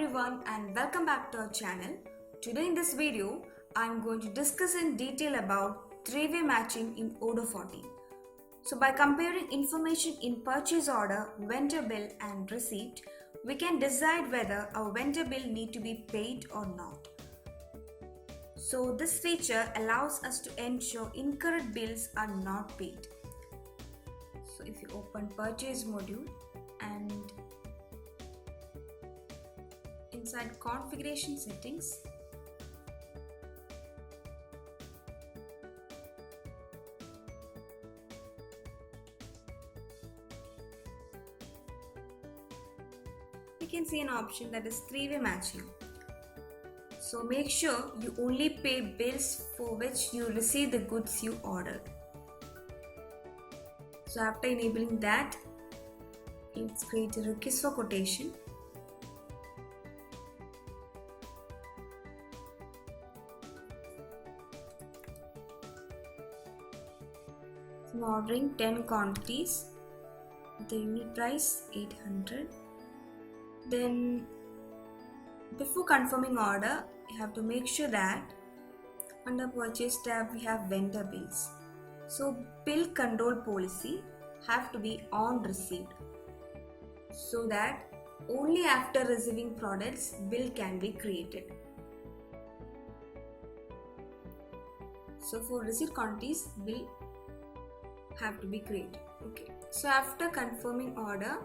everyone and welcome back to our channel. Today in this video, I'm going to discuss in detail about three-way matching in Odoo 14. So by comparing information in purchase order, vendor bill and receipt, we can decide whether our vendor bill need to be paid or not. So this feature allows us to ensure incorrect bills are not paid. So if you open purchase module and inside configuration settings, you can see an option that is three-way matching. So make sure you only pay bills for which you receive the goods you ordered. So after enabling that, let's create a request for quotation. I'm ordering 10 quantities, the unit price 800. Then before confirming order, you have to make sure that under purchase tab we have vendor bills. So bill control policy have to be on received, so that only after receiving products bill can be created. So for receipt quantities bill have to be created. Okay, so after confirming order,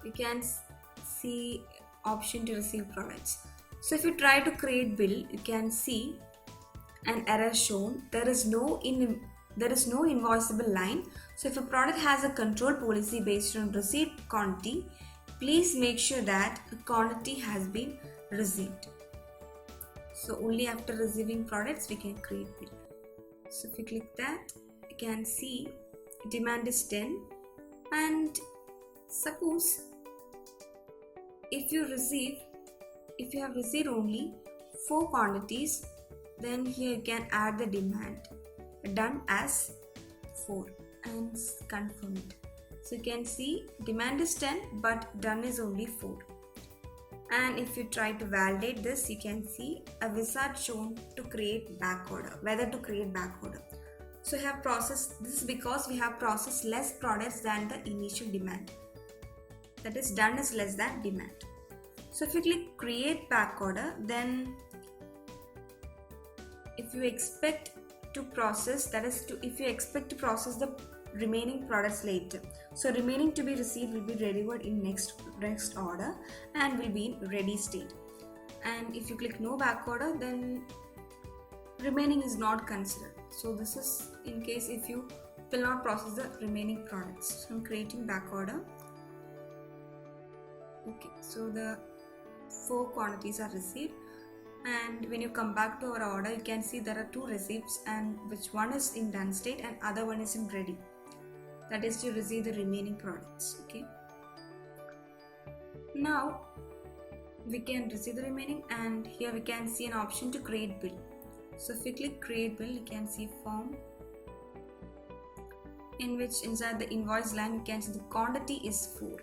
you can see option to receive products. So if you try to create bill, you can see an error shown. There is no invoiceable line. So if a product has a control policy based on receipt quantity, please make sure that a quantity has been received. So only after receiving products we can create bill. So if you click that, you can see demand is 10, and suppose if you have received only 4 quantities, then here you can add the demand done as 4 and confirm it. So you can see demand is 10 but done is only 4. And if you try to validate this, you can see a wizard shown to create backorder, whether to create backorder. So we have processed this because we have processed less products than the initial demand. That is, done is less than demand. So if you click create backorder, then if you expect to process, if you expect to process the remaining products later, so remaining to be received will be delivered in next order and will be in ready state. And if you click no backorder, then remaining is not considered. So this is in case if you will not process the remaining products. So I'm creating backorder. Okay, so the 4 quantities are received, and when you come back to our order, you can see there are 2 receipts, and which one is in done state and other one is in ready. That is to receive the remaining products. Okay, now we can receive the remaining, and here we can see an option to create bill. So if you click create bill, you can see form in which inside the invoice line you can see the quantity is 4.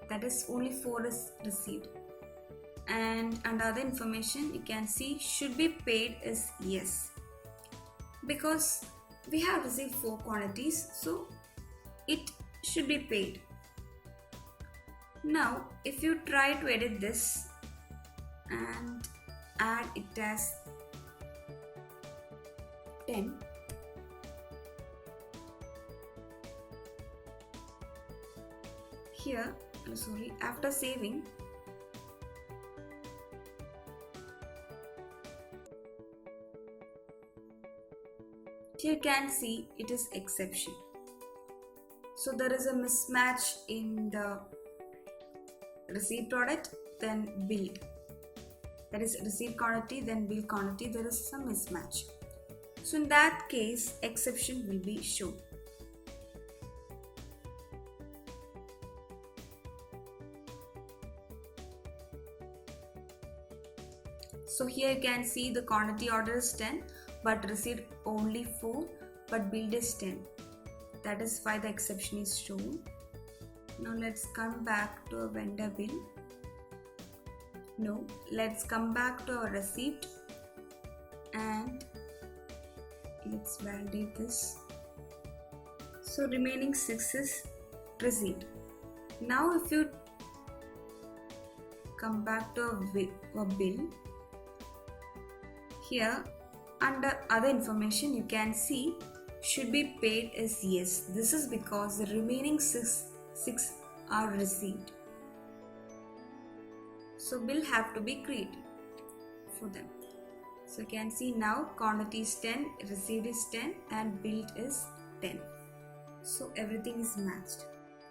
That is, only 4 is received. And under other information you can see should be paid is yes, because we have received 4 quantities, so it should be paid. Now if you try to edit this and add it as 10, here after saving, you can see it is exception. So there is a mismatch in the receipt product then billed. That is receipt quantity then bill quantity, there is some mismatch. So in that case exception will be shown. So here you can see the quantity order is 10 but received only 4 but billed is 10. That is why the exception is shown. Now let's come back to a vendor bill. No, let's come back to our receipt and let's validate this. So remaining 6 is receipt. Now if you come back to a bill, here under other information you can see should be paid as yes. This is because the remaining 6 are received. So bill have to be created for them. So you can see now quantity is 10, received is 10 and billed is 10. So everything is matched.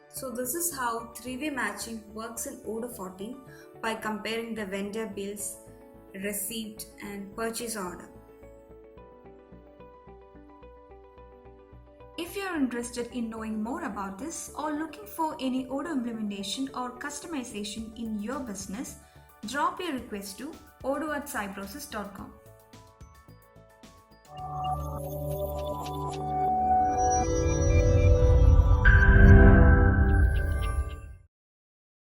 So this is how three-way matching works in Odoo 14 by comparing the vendor bills, receipt and purchase order. If you are interested in knowing more about this or looking for any Odoo implementation or customization in your business, drop your request to odoo@cybrosys.com.